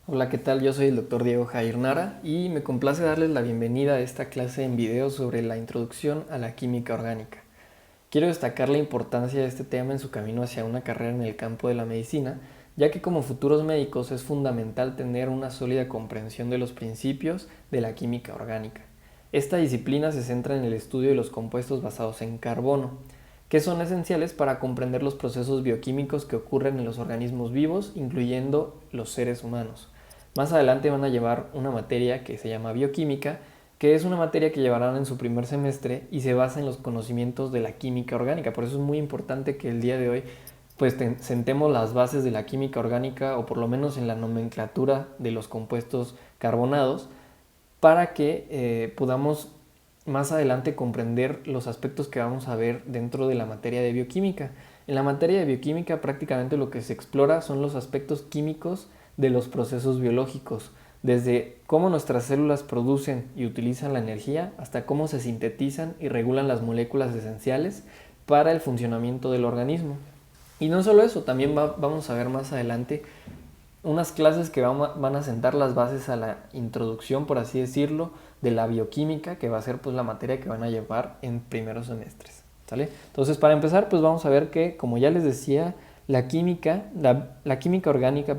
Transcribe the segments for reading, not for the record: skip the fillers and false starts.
Hola, ¿qué tal? Yo soy el Dr. Diego Jair Nara y me complace darles la bienvenida a esta clase en video sobre la introducción a la química orgánica. Quiero destacar la importancia de este tema en su camino hacia una carrera en el campo de la medicina, ya que como futuros médicos es fundamental tener una sólida comprensión de los principios de la química orgánica. Esta disciplina se centra en el estudio de los compuestos basados en carbono, que son esenciales para comprender los procesos bioquímicos que ocurren en los organismos vivos, incluyendo los seres humanos. Más adelante van a llevar una materia que se llama bioquímica, que es una materia que llevarán en su primer semestre y se basa en los conocimientos de la química orgánica. Por eso es muy importante que el día de hoy pues sentemos las bases de la química orgánica o por lo menos en la nomenclatura de los compuestos carbonados para que podamos más adelante comprender los aspectos que vamos a ver dentro de la materia de bioquímica. En la materia de bioquímica prácticamente lo que se explora son los aspectos químicos de los procesos biológicos, desde cómo nuestras células producen y utilizan la energía hasta cómo se sintetizan y regulan las moléculas esenciales para el funcionamiento del organismo. Y no solo eso, también vamos a ver más adelante unas clases que van a sentar las bases a la introducción, por así decirlo, de la bioquímica, que va a ser pues la materia que van a llevar en primeros semestres, ¿sale? Entonces, para empezar, pues vamos a ver que, como ya les decía, la química orgánica,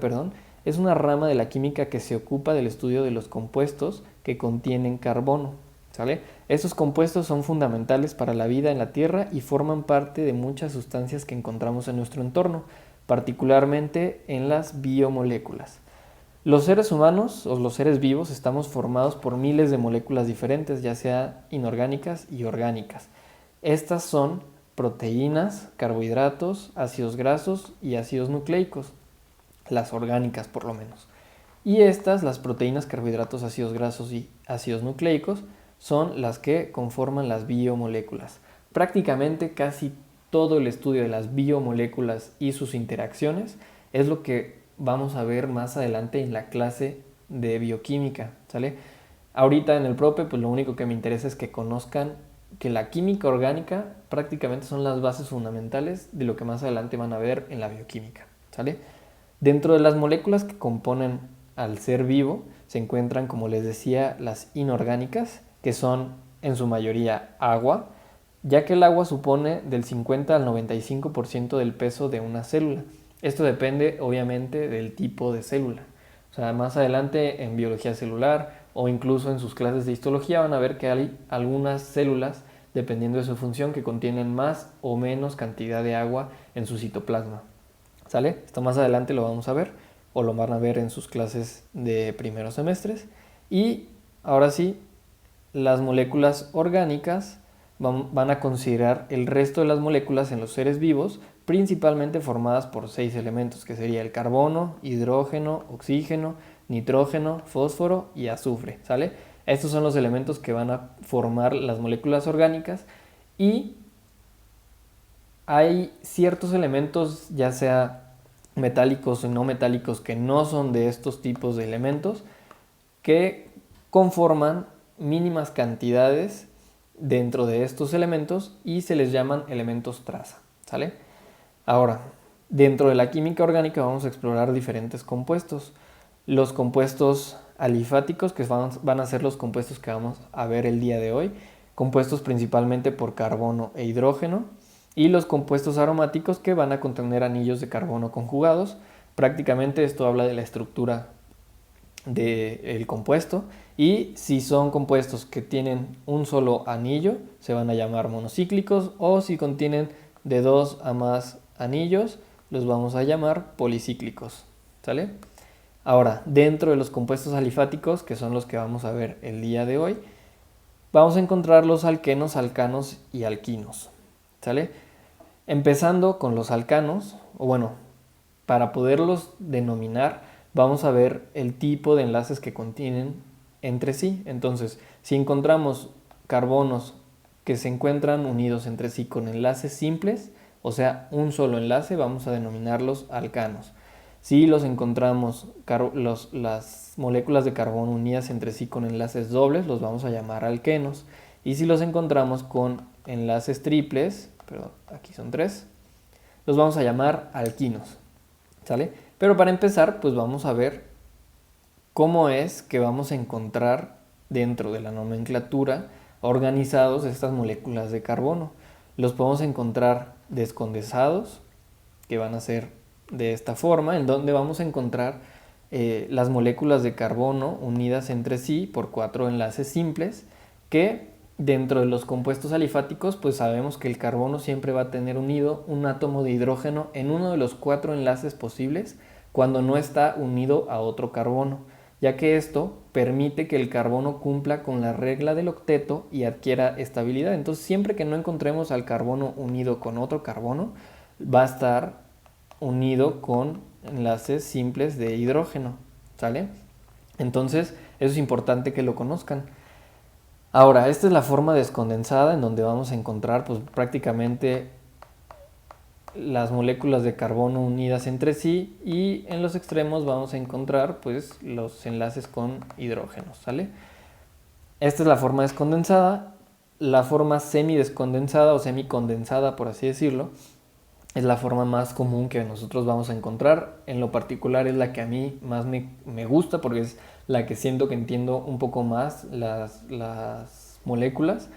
es una rama de la química que se ocupa del estudio de los compuestos que contienen carbono, ¿sale? Estos compuestos son fundamentales para la vida en la Tierra y forman parte de muchas sustancias que encontramos en nuestro entorno, particularmente en las biomoléculas. Los seres humanos o los seres vivos estamos formados por miles de moléculas diferentes, ya sea inorgánicas y orgánicas. Estas son proteínas, carbohidratos, ácidos grasos y ácidos nucleicos, las orgánicas por lo menos. Y estas, las proteínas, carbohidratos, ácidos grasos y ácidos nucleicos, son las que conforman las biomoléculas. Prácticamente casi todo el estudio de las biomoléculas y sus interacciones es lo que vamos a ver más adelante en la clase de bioquímica, ¿sale? Ahorita en el prope, pues lo único que me interesa es que conozcan que la química orgánica prácticamente son las bases fundamentales de lo que más adelante van a ver en la bioquímica, ¿sale? Dentro de las moléculas que componen al ser vivo se encuentran, como les decía, las inorgánicas, que son en su mayoría agua, ya que el agua supone del 50 al 95% del peso de una célula. Esto depende obviamente del tipo de célula. O sea, más adelante en biología celular o incluso en sus clases de histología van a ver que hay algunas células, dependiendo de su función, que contienen más o menos cantidad de agua en su citoplasma. ¿Sale? Esto más adelante lo vamos a ver o lo van a ver en sus clases de primeros semestres. Y ahora sí, las moléculas orgánicas van a considerar el resto de las moléculas en los seres vivos, principalmente formadas por 6 elementos, que sería el carbono, hidrógeno, oxígeno, nitrógeno, fósforo y azufre, ¿sale? Estos son los elementos que van a formar las moléculas orgánicas y hay ciertos elementos, ya sea metálicos o no metálicos, que no son de estos tipos de elementos, que conforman mínimas cantidades dentro de estos elementos y se les llaman elementos traza, ¿sale? Ahora, dentro de la química orgánica vamos a explorar diferentes compuestos. Los compuestos alifáticos, que van a ser los compuestos que vamos a ver el día de hoy, compuestos principalmente por carbono e hidrógeno, y los compuestos aromáticos, que van a contener anillos de carbono conjugados. Prácticamente esto habla de la estructura del compuesto, y si son compuestos que tienen un solo anillo se van a llamar monocíclicos, o si contienen de 2 a más anillos los vamos a llamar policíclicos, ¿sale? Ahora, dentro de los compuestos alifáticos, que son los que vamos a ver el día de hoy, vamos a encontrar los alquenos, alcanos y alquinos, ¿sale? Empezando con los alcanos, o bueno, para poderlos denominar vamos a ver el tipo de enlaces que contienen entre sí. Entonces, si encontramos carbonos que se encuentran unidos entre sí con enlaces simples, o sea, un solo enlace, vamos a denominarlos alcanos. Si los encontramos las moléculas de carbono unidas entre sí con enlaces dobles, los vamos a llamar alquenos. Y si los encontramos con enlaces triples, perdón, aquí son 3, los vamos a llamar alquinos, ¿sale? Pero para empezar, pues vamos a ver cómo es que vamos a encontrar dentro de la nomenclatura organizados estas moléculas de carbono. Los podemos encontrar descondensados, que van a ser de esta forma, en donde vamos a encontrar las moléculas de carbono unidas entre sí por 4 enlaces simples, que dentro de los compuestos alifáticos pues sabemos que el carbono siempre va a tener unido un átomo de hidrógeno en uno de los 4 enlaces posibles cuando no está unido a otro carbono, ya que esto permite que el carbono cumpla con la regla del octeto y adquiera estabilidad. Entonces siempre que no encontremos al carbono unido con otro carbono, va a estar unido con enlaces simples de hidrógeno, ¿sale? Entonces eso es importante que lo conozcan. Ahora, esta es la forma descondensada en donde vamos a encontrar pues prácticamente las moléculas de carbono unidas entre sí, y en los extremos vamos a encontrar pues los enlaces con hidrógenos, ¿sale? Esta es la forma descondensada. La forma semidescondensada o semicondensada, por así decirlo, es la forma más común que nosotros vamos a encontrar. En lo particular es la que a mí más me gusta, porque es la que siento que entiendo un poco más las moléculas.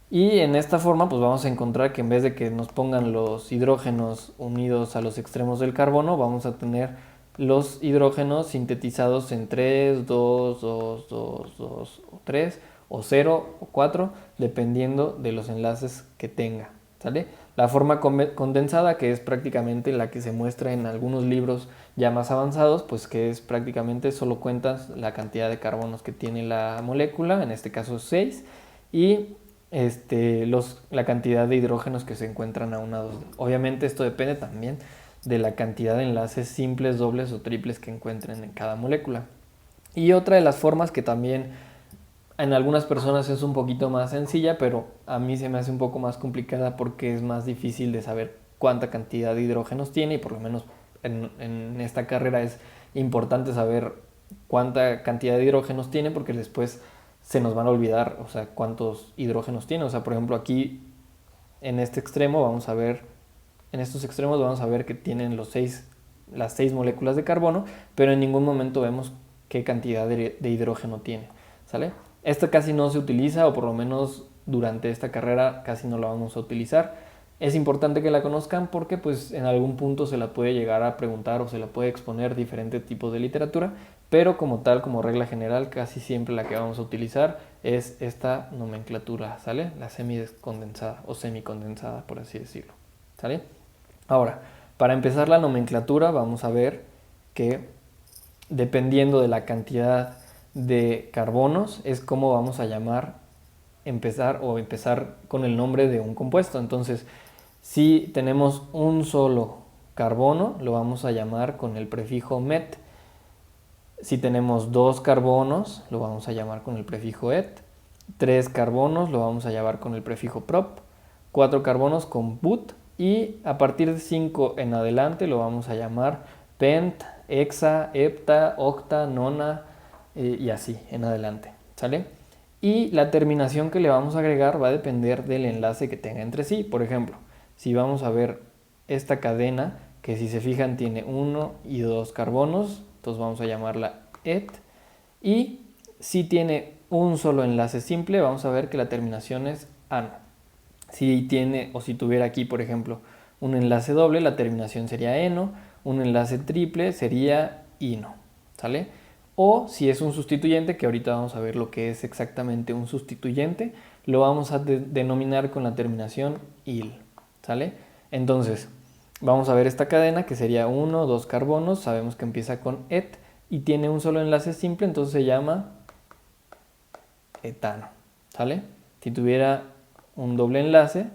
Y en esta forma pues vamos a encontrar que en vez de que nos pongan los hidrógenos unidos a los extremos del carbono, vamos a tener los hidrógenos sintetizados en 3, 2, 2, 2, 2 o 3 o 0 o 4, dependiendo de los enlaces que tenga, ¿sale? La forma condensada, que es prácticamente la que se muestra en algunos libros ya más avanzados, pues que es prácticamente solo cuentas la cantidad de carbonos que tiene la molécula, en este caso 6, y la cantidad de hidrógenos que se encuentran aunados. Obviamente esto depende también de la cantidad de enlaces simples, dobles o triples que encuentren en cada molécula. Y otra de las formas que también en algunas personas es un poquito más sencilla, pero a mí se me hace un poco más complicada porque es más difícil de saber cuánta cantidad de hidrógenos tiene, y por lo menos en esta carrera es importante saber cuánta cantidad de hidrógenos tiene, porque después se nos van a olvidar, o sea, cuántos hidrógenos tiene. O sea, por ejemplo, aquí en este extremo vamos a ver, en estos extremos vamos a ver que tienen las 6 moléculas de carbono, pero en ningún momento vemos qué cantidad de hidrógeno tiene, ¿sale? Esto casi no se utiliza, o por lo menos durante esta carrera casi no la vamos a utilizar. Es importante que la conozcan porque pues en algún punto se la puede llegar a preguntar o se la puede exponer diferentes tipos de literatura, pero como tal, como regla general, casi siempre la que vamos a utilizar es esta nomenclatura, ¿sale? La semidescondensada o semicondensada, por así decirlo, ¿sale? Ahora, para empezar la nomenclatura vamos a ver que dependiendo de la cantidad de carbonos es como vamos a empezar con el nombre de un compuesto. Entonces, si tenemos un solo carbono, lo vamos a llamar con el prefijo met. Si tenemos 2 carbonos, lo vamos a llamar con el prefijo et. 3 carbonos lo vamos a llamar con el prefijo prop. 4 carbonos con but. Y a partir de 5 en adelante lo vamos a llamar pent, hexa, hepta, octa, nona, y así en adelante, ¿sale? Y la terminación que le vamos a agregar va a depender del enlace que tenga entre sí. Por ejemplo, si vamos a ver esta cadena, que si se fijan tiene 1 y 2 carbonos, entonces vamos a llamarla et. Y si tiene un solo enlace simple, vamos a ver que la terminación es ano. Si tiene, o si tuviera aquí, por ejemplo, un enlace doble, la terminación sería eno. Un enlace triple sería ino, ¿sale? O si es un sustituyente, que ahorita vamos a ver lo que es exactamente un sustituyente, lo vamos a denominar con la terminación il, ¿sale? Entonces, vamos a ver esta cadena que sería 1, 2 carbonos, sabemos que empieza con et y tiene un solo enlace simple, entonces se llama etano, ¿sale? Si tuviera un doble enlace,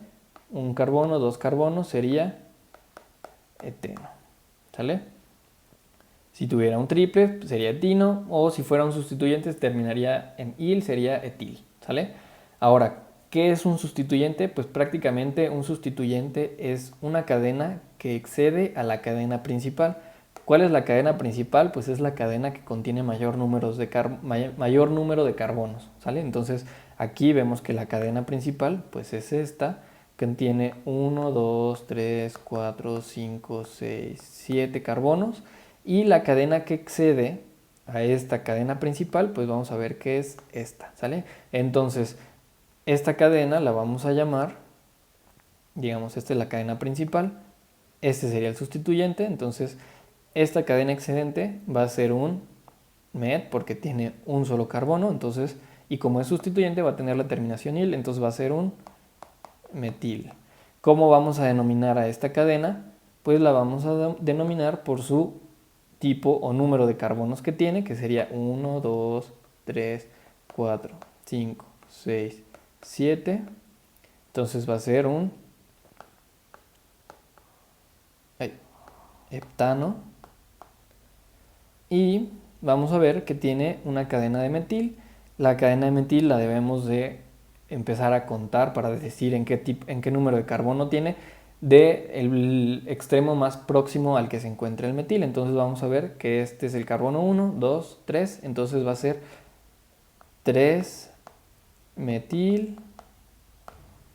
un carbono, 2 carbonos, sería eteno, ¿sale? Si tuviera un triple, sería etino, o si fuera un sustituyente, terminaría en il, sería etil, ¿sale? Ahora, ¿qué es un sustituyente? Pues prácticamente un sustituyente es una cadena que excede a la cadena principal. ¿Cuál es la cadena principal? Pues es la cadena que contiene mayor número de carbonos, ¿sale? Entonces, aquí vemos que la cadena principal, pues es esta, que contiene 1, 2, 3, 4, 5, 6, 7 carbonos. Y la cadena que excede a esta cadena principal, pues vamos a ver qué es esta, ¿sale? Entonces, esta cadena la vamos a llamar, digamos, esta es la cadena principal, este sería el sustituyente, entonces esta cadena excedente va a ser un met porque tiene un solo carbono, entonces, y como es sustituyente va a tener la terminación il, entonces va a ser un metil. ¿Cómo vamos a denominar a esta cadena? Pues la vamos a denominar por su tipo o número de carbonos que tiene, que sería 1, 2, 3, 4, 5, 6, 7. Entonces va a ser un heptano. Y vamos a ver que tiene una cadena de metil. La cadena de metil la debemos de empezar a contar para decir en qué número de carbono tiene del extremo más próximo al que se encuentra el metil. Entonces vamos a ver que este es el carbono 1, 2, 3. Entonces va a ser 3 metil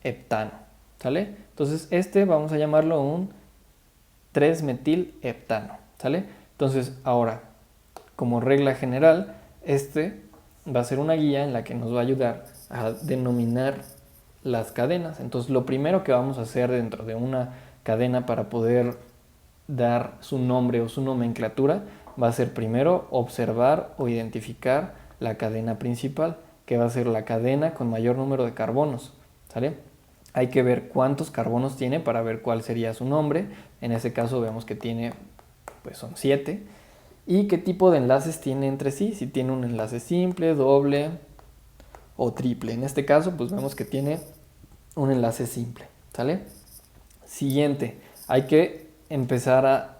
heptano. ¿Sale? Entonces este vamos a llamarlo un 3 metil heptano. ¿Sale? Entonces ahora, como regla general, este va a ser una guía en la que nos va a ayudar a denominar las cadenas. Entonces lo primero que vamos a hacer dentro de una cadena para poder dar su nombre o su nomenclatura va a ser primero observar o identificar la cadena principal, que va a ser la cadena con mayor número de carbonos, ¿sale? Hay que ver cuántos carbonos tiene para ver cuál sería su nombre. En ese caso vemos que tiene, pues son 7. Y qué tipo de enlaces tiene entre sí, si tiene un enlace simple, doble o triple. En este caso, pues vemos que tiene un enlace simple, ¿sale? Siguiente, hay que empezar a,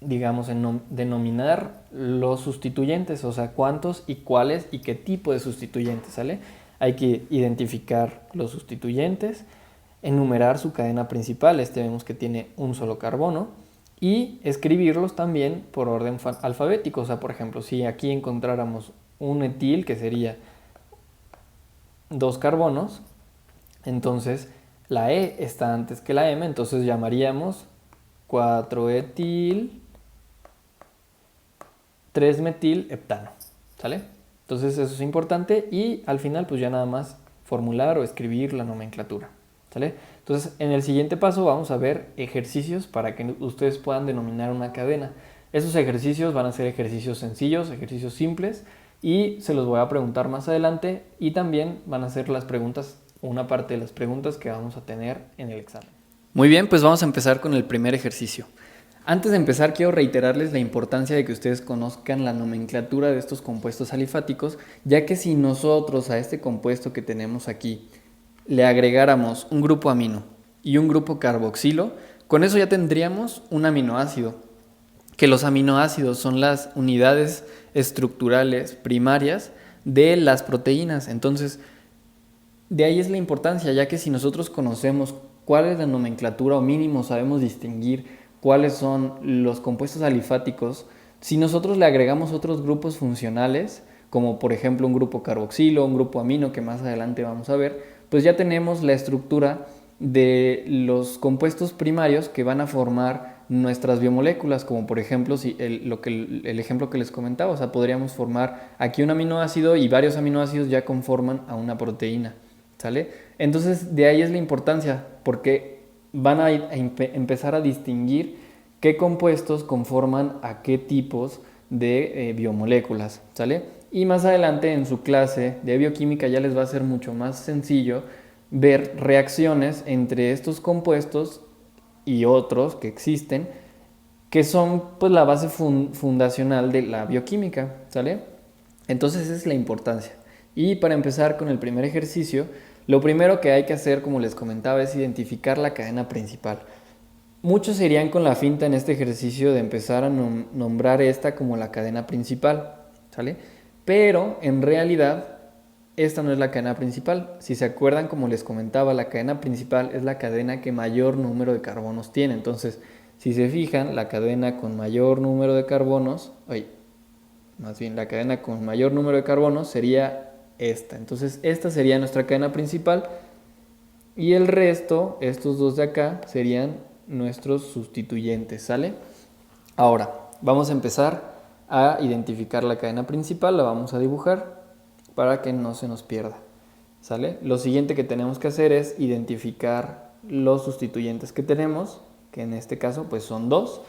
digamos, denominar los sustituyentes, o sea, cuántos y cuáles y qué tipo de sustituyentes, ¿sale? Hay que identificar los sustituyentes, enumerar su cadena principal, vemos que tiene un solo carbono, y escribirlos también por orden alfabético. O sea, por ejemplo, si aquí encontráramos un etil, que sería 2 carbonos, entonces la E está antes que la M, entonces llamaríamos 4-etil 3-metil heptano, ¿sale? Entonces eso es importante y al final pues ya nada más formular o escribir la nomenclatura, ¿sale? Entonces en el siguiente paso vamos a ver ejercicios para que ustedes puedan denominar una cadena. Esos ejercicios van a ser ejercicios sencillos, ejercicios simples, y se los voy a preguntar más adelante, y también van a ser las preguntas, una parte de las preguntas que vamos a tener en el examen. Muy bien, pues vamos a empezar con el primer ejercicio. Antes de empezar, quiero reiterarles la importancia de que ustedes conozcan la nomenclatura de estos compuestos alifáticos, ya que si nosotros a este compuesto que tenemos aquí le agregáramos un grupo amino y un grupo carboxilo, con eso ya tendríamos un aminoácido, que los aminoácidos son las unidades estructurales primarias de las proteínas. Entonces, de ahí es la importancia, ya que si nosotros conocemos cuál es la nomenclatura o mínimo sabemos distinguir cuáles son los compuestos alifáticos, si nosotros le agregamos otros grupos funcionales, como por ejemplo un grupo carboxilo, un grupo amino, que más adelante vamos a ver, pues ya tenemos la estructura de los compuestos primarios que van a formar nuestras biomoléculas, como por ejemplo el ejemplo que les comentaba. O sea, podríamos formar aquí un aminoácido y varios aminoácidos ya conforman a una proteína, ¿sale? Entonces de ahí es la importancia, porque van a empezar a distinguir qué compuestos conforman a qué tipos de biomoléculas, ¿sale? Y más adelante en su clase de bioquímica ya les va a ser mucho más sencillo ver reacciones entre estos compuestos y otros que existen, que son pues la base fundacional de la bioquímica, ¿sale? Entonces esa es la importancia. Y para empezar con el primer ejercicio, lo primero que hay que hacer, como les comentaba, es identificar la cadena principal. Muchos se irían con la finta en este ejercicio de empezar a nombrar esta como la cadena principal, ¿sale? Pero en realidad esta no es la cadena principal. Si se acuerdan, como les comentaba, la cadena principal es la cadena que mayor número de carbonos tiene. Entonces, si se fijan, la cadena con mayor número de carbonos, la cadena con mayor número de carbonos sería esta. Entonces, esta sería nuestra cadena principal y el resto, estos dos de acá, serían nuestros sustituyentes, ¿sale? Ahora, vamos a empezar a identificar la cadena principal, la vamos a dibujar para que no se nos pierda, ¿sale? Lo siguiente que tenemos que hacer es identificar los sustituyentes que tenemos, que en este caso pues son 2.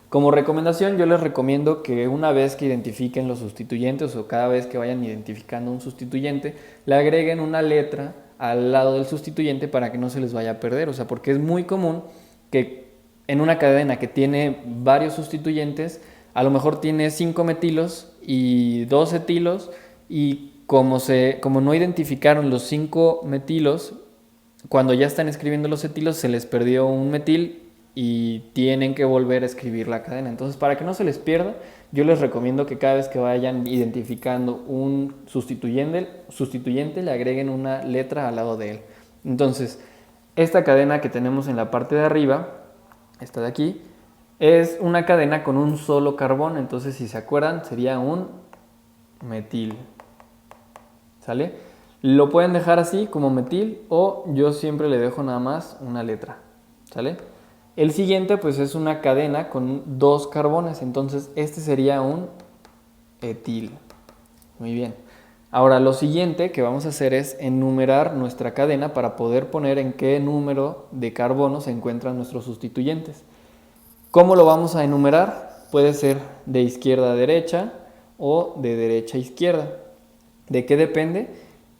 Como recomendación, yo les recomiendo que una vez que identifiquen los sustituyentes o cada vez que vayan identificando un sustituyente, le agreguen una letra al lado del sustituyente para que no se les vaya a perder. O sea, porque es muy común que en una cadena que tiene varios sustituyentes, a lo mejor tiene 5 metilos y 2 etilos, y como no identificaron los 5 metilos, cuando ya están escribiendo los etilos se les perdió un metil y tienen que volver a escribir la cadena. Entonces, para que no se les pierda, yo les recomiendo que cada vez que vayan identificando un sustituyente le agreguen una letra al lado de él. Entonces, esta cadena que tenemos en la parte de arriba, esta de aquí, es una cadena con un solo carbón. Entonces, si se acuerdan, sería un metil, ¿sale? Lo pueden dejar así como metil, o yo siempre le dejo nada más una letra, ¿sale? El siguiente pues es una cadena con 2 carbones, entonces este sería un etil. Muy bien. Ahora lo siguiente que vamos a hacer es enumerar nuestra cadena para poder poner en qué número de carbono se encuentran nuestros sustituyentes. ¿Cómo lo vamos a enumerar? Puede ser de izquierda a derecha o de derecha a izquierda. ¿De qué depende?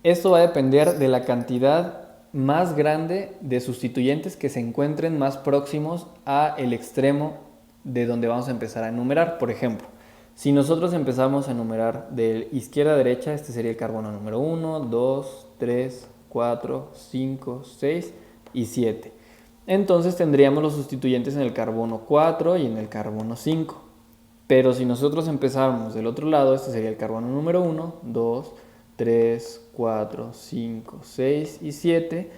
Esto va a depender de la cantidad más grande de sustituyentes que se encuentren más próximos al extremo de donde vamos a empezar a enumerar. Por ejemplo, si nosotros empezamos a enumerar de izquierda a derecha, este sería el carbono número 1, 2, 3, 4, 5, 6 y 7. Entonces tendríamos los sustituyentes en el carbono 4 y en el carbono 5. Pero si nosotros empezáramos del otro lado, este sería el carbono número 1, 2, 3, 4, 5, 6 y 7.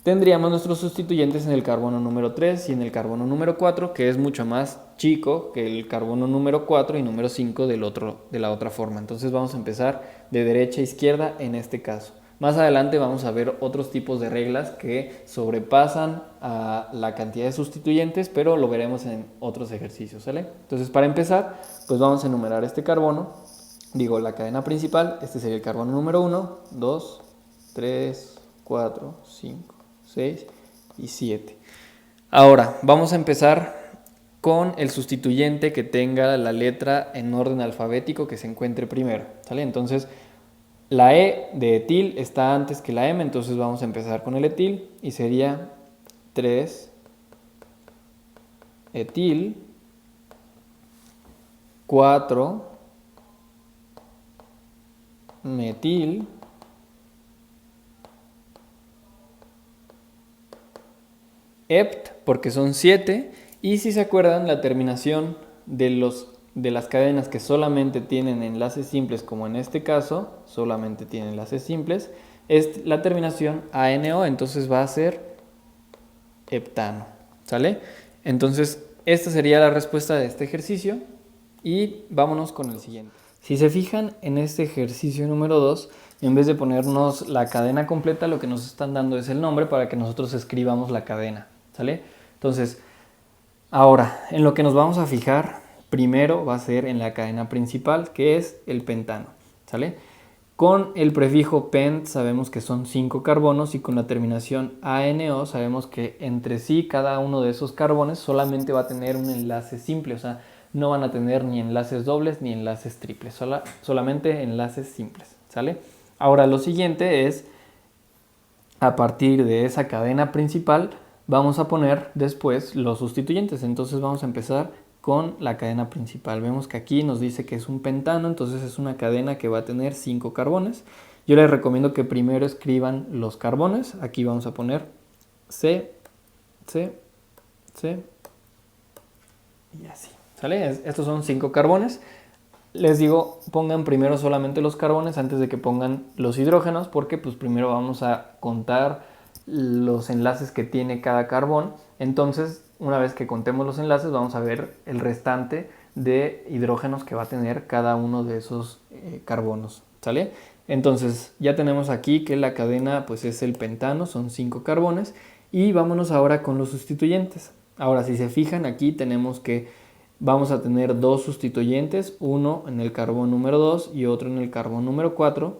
Tendríamos nuestros sustituyentes en el carbono número 3 y en el carbono número 4, que es mucho más chico que el carbono número 4 y número 5 de la otra forma. Entonces vamos a empezar de derecha a izquierda en este caso. Más adelante vamos a ver otros tipos de reglas que sobrepasan a la cantidad de sustituyentes, pero lo veremos en otros ejercicios, ¿sale? Entonces, para empezar, pues vamos a enumerar este carbono. Digo, la cadena principal, este sería el carbono número 1, 2, 3, 4, 5, 6 y 7. Ahora, vamos a empezar con el sustituyente que tenga la letra en orden alfabético que se encuentre primero, ¿sale? Entonces, la E de etil está antes que la M, entonces vamos a empezar con el etil y sería 3 etil, 4 metil, ept, porque son 7, y si se acuerdan, la terminación de las cadenas que solamente tienen enlaces simples, como en este caso, solamente tienen enlaces simples, es la terminación ANO, entonces va a ser heptano, ¿sale? Entonces, esta sería la respuesta de este ejercicio y vámonos con el siguiente. Si se fijan en este ejercicio número 2, en vez de ponernos la cadena completa, lo que nos están dando es el nombre para que nosotros escribamos la cadena, ¿sale? Entonces, ahora, en lo que nos vamos a fijar primero va a ser en la cadena principal, que es el pentano, ¿sale? Con el prefijo pent sabemos que son 5 carbonos, y con la terminación ANO sabemos que entre sí cada uno de esos carbones solamente va a tener un enlace simple, o sea, no van a tener ni enlaces dobles ni enlaces triples, solamente enlaces simples, ¿sale? Ahora lo siguiente es, a partir de esa cadena principal, vamos a poner después los sustituyentes. Entonces vamos a empezar con la cadena principal. Vemos que aquí nos dice que es un pentano, entonces es una cadena que va a tener 5 carbones. Yo les recomiendo que primero escriban los carbones. Aquí vamos a poner C, C, C y así, ¿sale? Estos son 5 carbones. Les digo, pongan primero solamente los carbones antes de que pongan los hidrógenos, porque pues primero vamos a contar los enlaces que tiene cada carbón. Entonces, una vez que contemos los enlaces, vamos a ver el restante de hidrógenos que va a tener cada uno de esos carbonos, ¿sale? Entonces, ya tenemos aquí que la cadena pues es el pentano, son 5 carbones, y vámonos ahora con los sustituyentes. Ahora, si se fijan, aquí tenemos que vamos a tener dos sustituyentes, uno en el carbón número 2 y otro en el carbón número 4.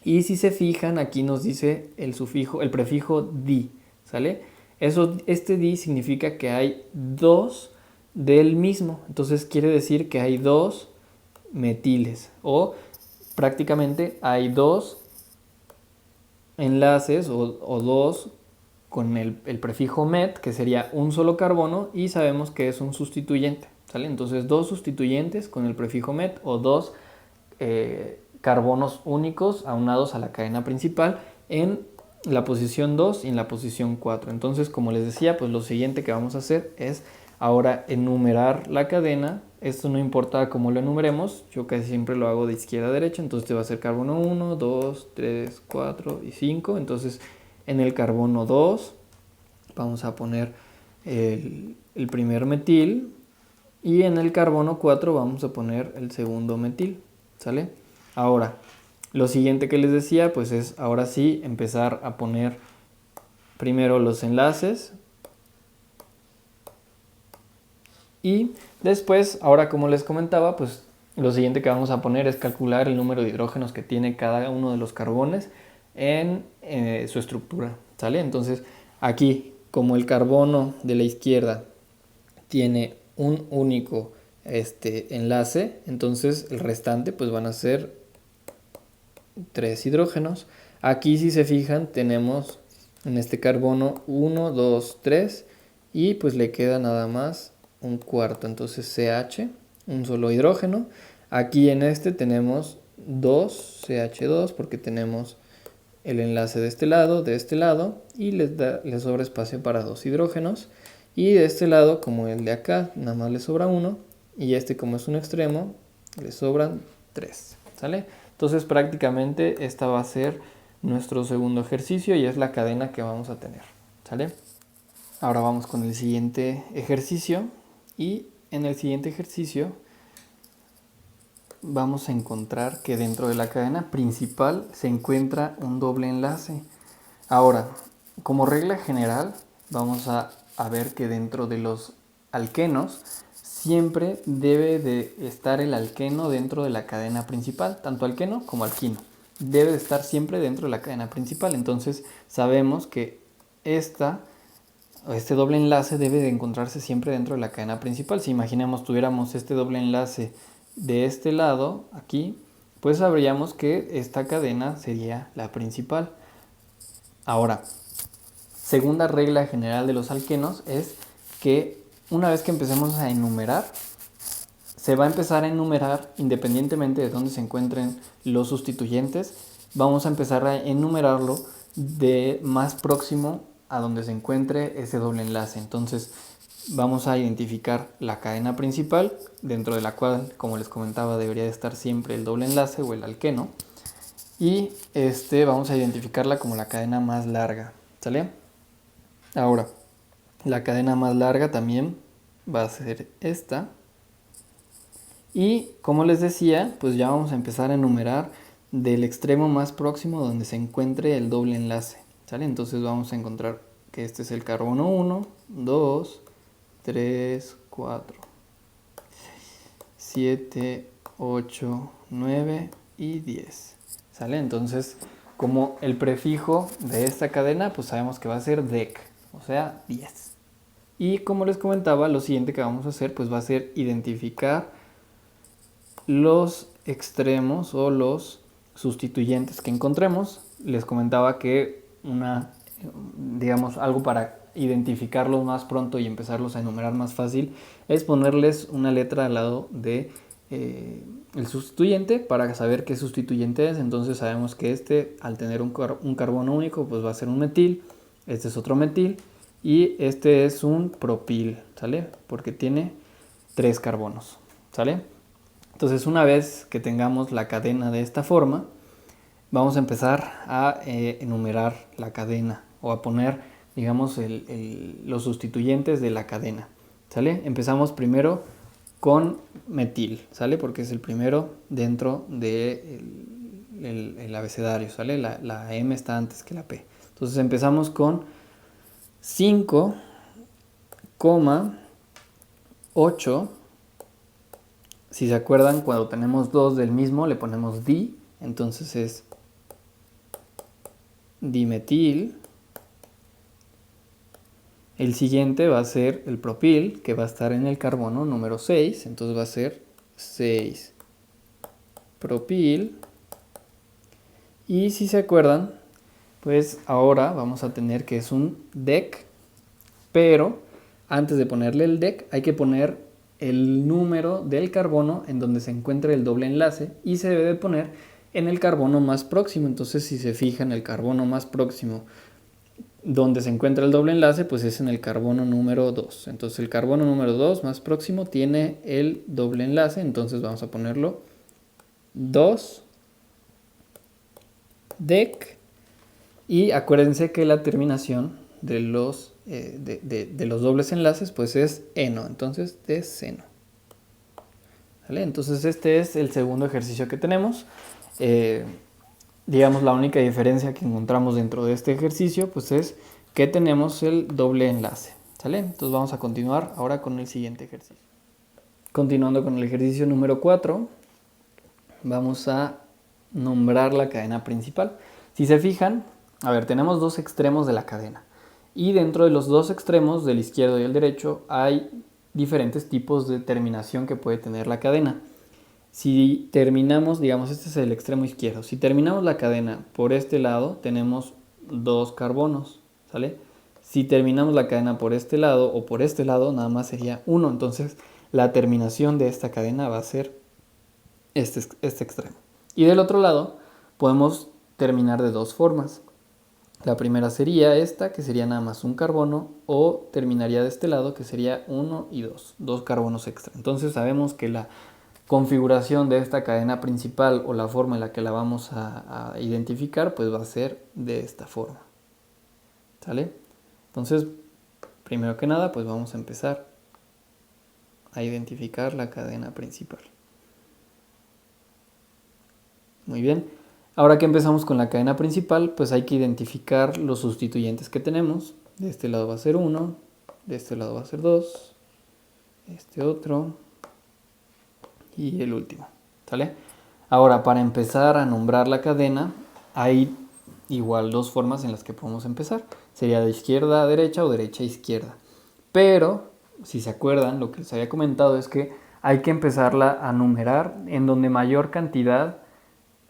Y si se fijan, aquí nos dice el prefijo di, ¿sale? Este di significa que hay dos del mismo, entonces quiere decir que hay dos metiles, o prácticamente hay dos enlaces o dos con el prefijo met, que sería un solo carbono, y sabemos que es un sustituyente, ¿sale? Entonces dos sustituyentes con el prefijo met o dos carbonos únicos aunados a la cadena principal en la posición 2 y en la posición 4. Entonces, como les decía, pues lo siguiente que vamos a hacer es ahora enumerar la cadena. Esto no importa cómo lo enumeremos, yo casi siempre lo hago de izquierda a derecha, entonces te va a ser carbono 1, 2, 3, 4 y 5. Entonces en el carbono 2 vamos a poner el primer metil y en el carbono 4 vamos a poner el segundo metil, ¿sale? Ahora, lo siguiente que les decía, pues es ahora sí empezar a poner primero los enlaces y después, ahora como les comentaba, pues lo siguiente que vamos a poner es calcular el número de hidrógenos que tiene cada uno de los carbones en su estructura, ¿sale? Entonces aquí, como el carbono de la izquierda tiene un único enlace, entonces el restante pues van a ser 3 hidrógenos. Aquí si se fijan tenemos en este carbono 1, 2, 3 y pues le queda nada más un cuarto, entonces CH, un solo hidrógeno. Aquí en este tenemos 2 CH2 porque tenemos el enlace de este lado y les sobra espacio para 2 hidrógenos. Y de este lado, como el de acá, nada más le sobra 1 y como es un extremo, le sobran 3, ¿sale? Entonces prácticamente esta va a ser nuestro segundo ejercicio y es la cadena que vamos a tener, ¿sale? Ahora vamos con el siguiente ejercicio y en el siguiente ejercicio vamos a encontrar que dentro de la cadena principal se encuentra un doble enlace. Ahora, como regla general, vamos a ver que dentro de los alquenos siempre debe de estar el alqueno dentro de la cadena principal, tanto alqueno como alquino. Debe de estar siempre dentro de la cadena principal. Entonces sabemos que este doble enlace debe de encontrarse siempre dentro de la cadena principal. Si imaginemos tuviéramos este doble enlace de este lado, aquí, pues sabríamos que esta cadena sería la principal. Ahora, segunda regla general de los alquenos es que una vez que empecemos a enumerar, se va a empezar a enumerar independientemente de dónde se encuentren los sustituyentes. Vamos a empezar a enumerarlo de más próximo a donde se encuentre ese doble enlace. Entonces vamos a identificar la cadena principal, dentro de la cual, como les comentaba, debería de estar siempre el doble enlace o el alqueno. Y vamos a identificarla como la cadena más larga, ¿sale? Ahora, la cadena más larga también va a ser esta. Y como les decía, pues ya vamos a empezar a enumerar del extremo más próximo donde se encuentre el doble enlace, ¿sale? Entonces vamos a encontrar que este es el carbono 1, 2, 3, 4, 7, 8, 9 y 10, ¿sale? Entonces, como el prefijo de esta cadena, pues sabemos que va a ser dec, o sea, 10. Y como les comentaba, lo siguiente que vamos a hacer, pues va a ser identificar los extremos o los sustituyentes que encontremos. Les comentaba que digamos, algo para identificarlos más pronto y empezarlos a enumerar más fácil es ponerles una letra al lado de el sustituyente para saber qué sustituyente es. Entonces sabemos que al tener un carbono único, pues va a ser un metil, este es otro metil y este es un propil, ¿sale? Porque tiene 3 carbonos, ¿sale? Entonces una vez que tengamos la cadena de esta forma, vamos a empezar a enumerar la cadena o a poner, digamos, los sustituyentes de la cadena, ¿sale? Empezamos primero con metil, ¿sale? Porque es el primero dentro del abecedario, ¿sale? La M está antes que la P. Entonces empezamos con 5,8 Si se acuerdan, cuando tenemos dos del mismo le ponemos di, entonces es dimetil. El siguiente va a ser el propil, que va a estar en el carbono número 6, entonces va a ser 6-propil. Y si se acuerdan, pues ahora vamos a tener que es un dec, pero antes de ponerle el dec hay que poner el número del carbono en donde se encuentra el doble enlace y se debe de poner en el carbono más próximo. Entonces, si se fijan, el carbono más próximo donde se encuentra el doble enlace, pues es en el carbono número 2. Entonces el carbono número 2 más próximo tiene el doble enlace, entonces vamos a ponerlo 2-dec. Y acuérdense que la terminación de los dobles enlaces pues es eno, entonces deceno. ¿Vale? Entonces este es el segundo ejercicio que tenemos. Digamos, la única diferencia que encontramos dentro de este ejercicio pues es que tenemos el doble enlace, ¿sale? Entonces vamos a continuar ahora con el siguiente ejercicio. Continuando con el ejercicio número 4, vamos a nombrar la cadena principal. Si se fijan, a ver, tenemos dos extremos de la cadena y dentro de los dos extremos, del izquierdo y el derecho, hay diferentes tipos de terminación que puede tener la cadena. Si terminamos, digamos, este es el extremo izquierdo. Si terminamos la cadena por este lado, tenemos dos carbonos, ¿sale? Si terminamos la cadena por este lado o por este lado, nada más sería uno. Entonces, la terminación de esta cadena va a ser este extremo. Y del otro lado, podemos terminar de dos formas. La primera sería esta, que sería nada más un carbono, o terminaría de este lado, que sería 1 y 2, dos carbonos extra. Entonces, sabemos que la configuración de esta cadena principal o la forma en la que la vamos a identificar pues va a ser de esta forma, ¿sale? Entonces, primero que nada pues vamos a empezar a identificar la cadena principal. Muy bien, ahora que empezamos con la cadena principal pues hay que identificar los sustituyentes que tenemos. De este lado va a ser 1, de este lado va a ser 2, este otro y el último, ¿sale? Ahora, para empezar a nombrar la cadena, hay igual dos formas en las que podemos empezar. Sería de izquierda a derecha o derecha a izquierda. Pero, si se acuerdan, lo que les había comentado es que hay que empezarla a numerar en donde mayor cantidad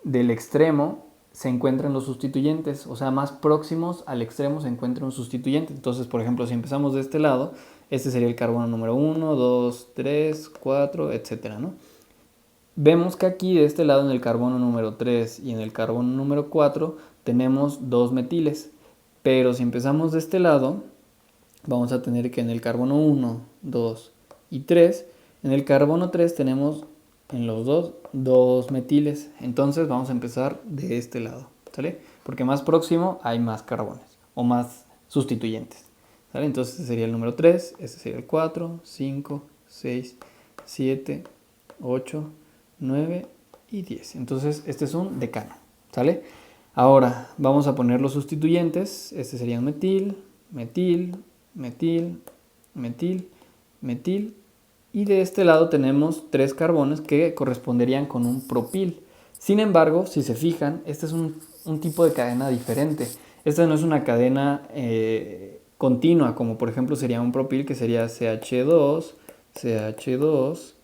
del extremo se encuentran los sustituyentes. O sea, más próximos al extremo se encuentra un sustituyente. Entonces, por ejemplo, si empezamos de este lado, este sería el carbono número 1, 2, 3, 4, etcétera, ¿no? Vemos que aquí de este lado en el carbono número 3 y en el carbono número 4 tenemos dos metiles, pero si empezamos de este lado vamos a tener que en el carbono 1, 2 y 3, en el carbono 3 tenemos en los dos metiles, entonces vamos a empezar de este lado, ¿sale? Porque más próximo hay más carbones o más sustituyentes, ¿sale? Entonces este sería el número 3, este sería el 4, 5, 6, 7, 8, 9 y 10. Entonces este es un decano, ¿sale? Ahora vamos a poner los sustituyentes. Este sería un metil, metil, metil, metil, metil. Y de este lado tenemos tres carbones que corresponderían con un propil. Sin embargo, si se fijan, este es un tipo de cadena diferente. Esta no es una cadena continua, como por ejemplo sería un propil que sería CH2, CH2,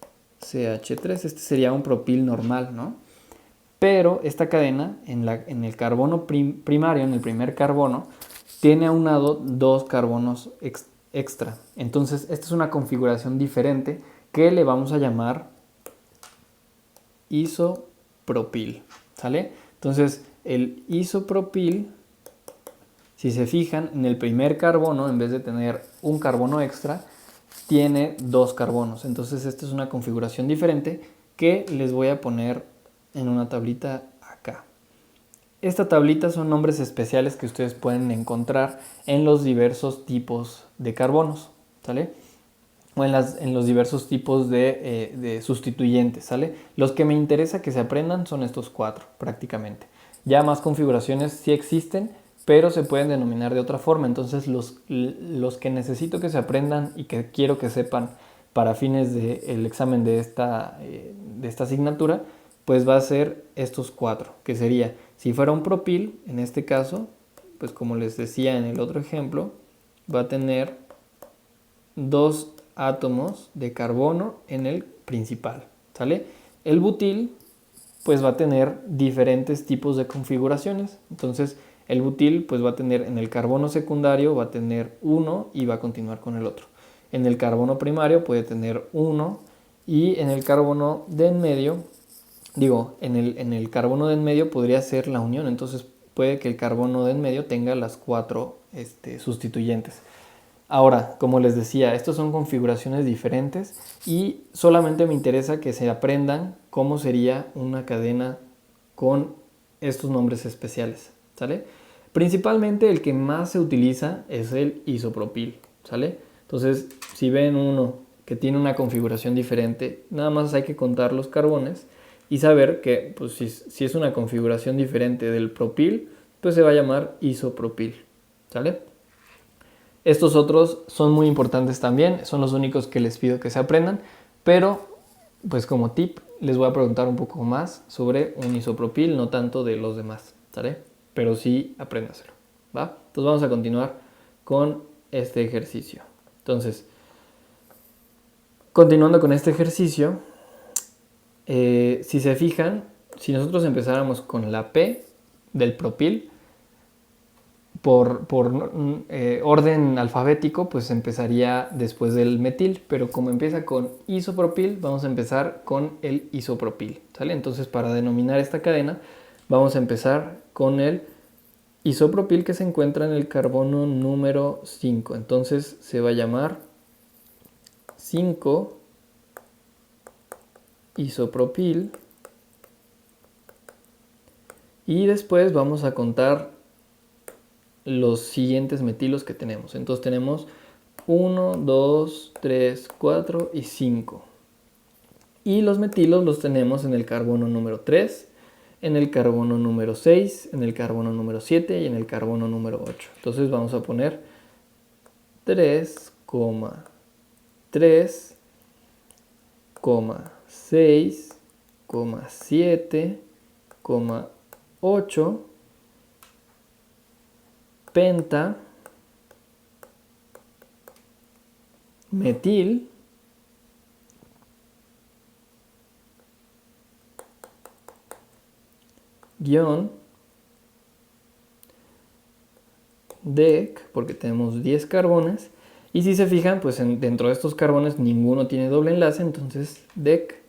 CH3, este sería un propil normal, ¿no? Pero esta cadena, en el carbono primario, en el primer carbono, tiene aunado dos carbonos extra. Entonces, esta es una configuración diferente que le vamos a llamar isopropil, ¿sale? Entonces, el isopropil, si se fijan, en el primer carbono, en vez de tener un carbono extra, tiene dos carbonos. Entonces esta es una configuración diferente que les voy a poner en una tablita acá. Esta tablita son nombres especiales que ustedes pueden encontrar en los diversos tipos de carbonos, ¿sale? O en los diversos tipos de sustituyentes, ¿sale? Los que me interesa que se aprendan son estos cuatro, prácticamente. Ya más configuraciones sí existen, pero se pueden denominar de otra forma. Entonces los que necesito que se aprendan y que quiero que sepan para fines del examen de esta asignatura, pues va a ser estos 4, que sería, si fuera un propil, en este caso, pues como les decía en el otro ejemplo, va a tener 2 átomos de carbono en el principal, ¿sale? El butil pues va a tener diferentes tipos de configuraciones. Entonces el butil pues va a tener en el carbono secundario va a tener 1 y va a continuar con el otro. En el carbono primario puede tener 1 y en el carbono de en medio, en el carbono de en medio podría ser la unión. Entonces puede que el carbono de en medio tenga las 4 sustituyentes. Ahora, como les decía, estas son configuraciones diferentes y solamente me interesa que se aprendan cómo sería una cadena con estos nombres especiales, ¿sale? Principalmente el que más se utiliza es el isopropil, ¿sale? Entonces, si ven uno que tiene una configuración diferente, nada más hay que contar los carbones y saber que pues, si es una configuración diferente del propil, pues se va a llamar isopropil, ¿sale? Estos otros son muy importantes también, son los únicos que les pido que se aprendan, pero pues como tip les voy a preguntar un poco más sobre un isopropil, no tanto de los demás, ¿sale? Pero sí apréndaselo, ¿va? Entonces vamos a continuar con este ejercicio. Entonces, continuando con este ejercicio, si se fijan, si nosotros empezáramos con la P del propil, por orden alfabético, pues empezaría después del metil, pero como empieza con isopropil, vamos a empezar con el isopropil, ¿sale? Entonces, para denominar esta cadena, vamos a empezar con el isopropil que se encuentra en el carbono número 5. Entonces, se va a llamar 5 isopropil y después vamos a contar los siguientes metilos que tenemos. Entonces tenemos 1, 2, 3, 4 y 5. Y los metilos los tenemos en el carbono número 3, en el carbono número 6, en el carbono número 7 y en el carbono número 8. Entonces vamos a poner 3, 3, 6, 7, 8, penta, metil, guión, dec, porque tenemos 10 carbones, y si se fijan, pues dentro de estos carbones ninguno tiene doble enlace, entonces dec,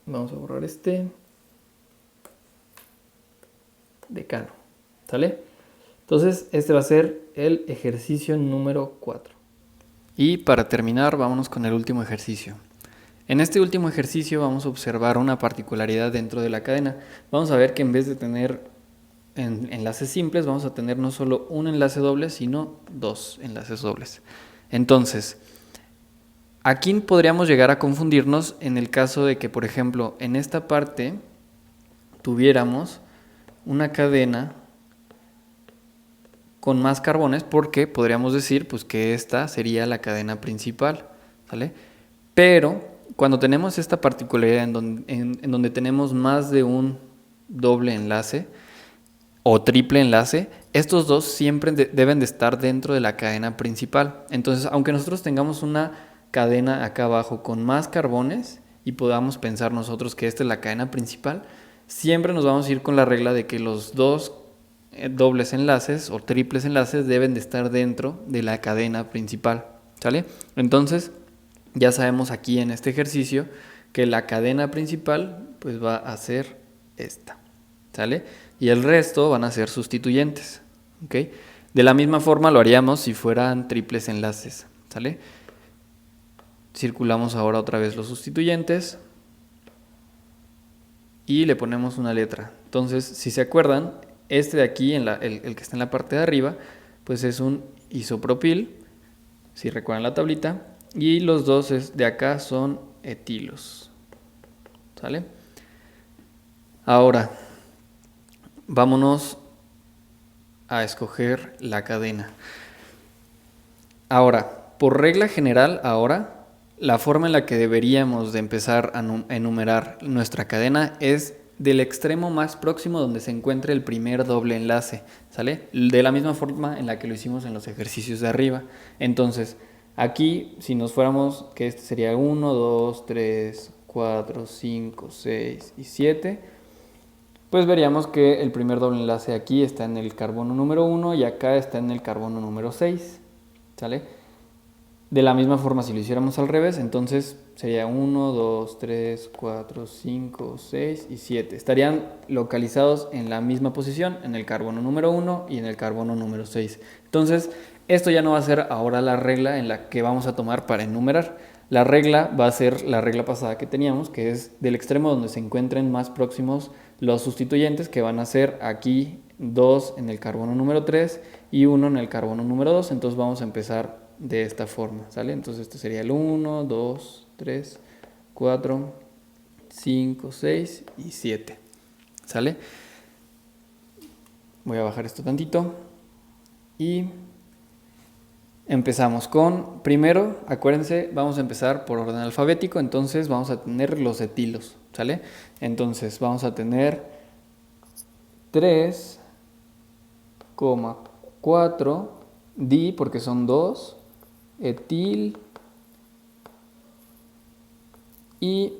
vamos a borrar decano, ¿sale? Entonces este va a ser el ejercicio número 4. Y para terminar, vámonos con el último ejercicio. En este último ejercicio vamos a observar una particularidad dentro de la cadena. Vamos a ver que en vez de tener enlaces simples, vamos a tener no solo un enlace doble, sino 2 enlaces dobles. Entonces, aquí podríamos llegar a confundirnos en el caso de que, por ejemplo, en esta parte tuviéramos una cadena con más carbones, porque podríamos decir pues, que esta sería la cadena principal, ¿vale? Pero cuando tenemos esta particularidad en donde tenemos más de un doble enlace o triple enlace, estos dos siempre deben de estar dentro de la cadena principal. Entonces, aunque nosotros tengamos una cadena acá abajo con más carbones y podamos pensar nosotros que esta es la cadena principal, siempre nos vamos a ir con la regla de que los dos dobles enlaces o triples enlaces deben de estar dentro de la cadena principal, ¿sale? Entonces, ya sabemos aquí en este ejercicio que la cadena principal pues va a ser esta, ¿sale? Y el resto van a ser sustituyentes, ¿ok? De la misma forma lo haríamos si fueran triples enlaces, ¿sale? Circulamos ahora otra vez los sustituyentes y le ponemos una letra. Entonces, si se acuerdan, este de aquí, el que está en la parte de arriba, pues es un isopropil, si recuerdan la tablita, y los dos de acá son etilos, ¿sale? Ahora, vámonos a escoger la cadena. Ahora, por regla general, la forma en la que deberíamos de empezar a enumerar nuestra cadena es del extremo más próximo donde se encuentre el primer doble enlace, ¿sale? De la misma forma en la que lo hicimos en los ejercicios de arriba. Entonces, aquí, si nos fuéramos, que este sería 1, 2, 3, 4, 5, 6 y 7, pues veríamos que el primer doble enlace aquí está en el carbono número 1 y acá está en el carbono número 6, ¿sale? De la misma forma, si lo hiciéramos al revés, entonces sería 1, 2, 3, 4, 5, 6 y 7. Estarían localizados en la misma posición, en el carbono número 1 y en el carbono número 6. Entonces, esto ya no va a ser ahora la regla en la que vamos a tomar para enumerar. La regla va a ser la regla pasada que teníamos, que es del extremo donde se encuentren más próximos los sustituyentes, que van a ser aquí 2 en el carbono número 3 y 1 en el carbono número 2. Entonces vamos a empezar de esta forma, ¿sale? Entonces esto sería el 1, 2, 3, 4, 5, 6 y 7, ¿sale? Voy a bajar esto tantito y empezamos con, primero, acuérdense, vamos a empezar por orden alfabético, entonces vamos a tener los etilos, ¿sale? Entonces vamos a tener 3,4 di, porque son 2, etil, y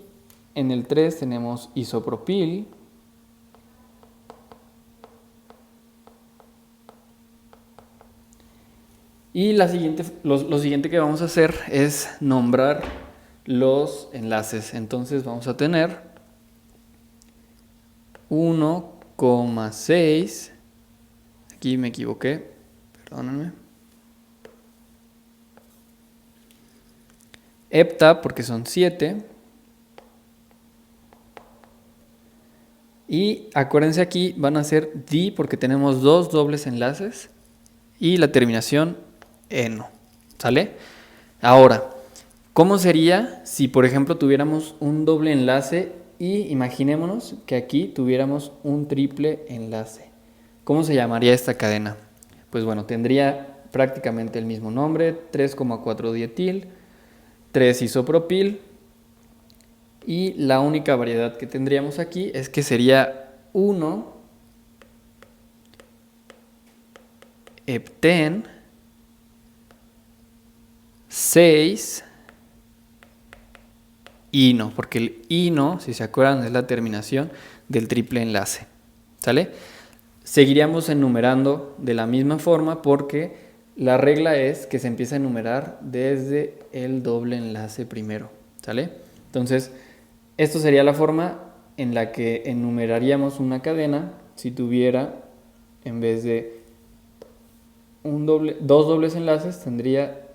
en el 3 tenemos isopropil, y lo siguiente que vamos a hacer es nombrar los enlaces. Entonces vamos a tener 1,6, aquí me equivoqué, perdónenme, hepta, porque son 7. Y acuérdense, aquí van a ser di, porque tenemos 2 dobles enlaces. Y la terminación eno, ¿sale? Ahora, ¿cómo sería si, por ejemplo, tuviéramos un doble enlace y imaginémonos que aquí tuviéramos un triple enlace? ¿Cómo se llamaría esta cadena? Pues bueno, tendría prácticamente el mismo nombre, 3,4 dietil, 3 isopropil, y la única variedad que tendríamos aquí es que sería 1 hepten, 6 ino, porque el ino, si se acuerdan, es la terminación del triple enlace, ¿sale? Seguiríamos enumerando de la misma forma porque la regla es que se empieza a enumerar desde el doble enlace primero, ¿sale? Entonces, esto sería la forma en la que enumeraríamos una cadena si tuviera, en vez de dos dobles enlaces, tendría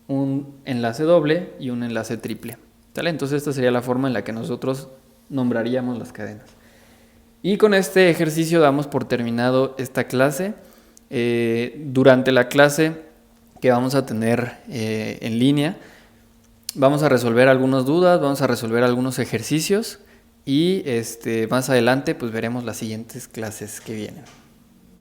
un enlace doble y un enlace triple, ¿sale? Entonces esta sería la forma en la que nosotros nombraríamos las cadenas. Y con este ejercicio damos por terminado esta clase. Durante la clase que vamos a tener en línea, vamos a resolver algunas dudas, vamos a resolver algunos ejercicios y más adelante pues veremos las siguientes clases que vienen.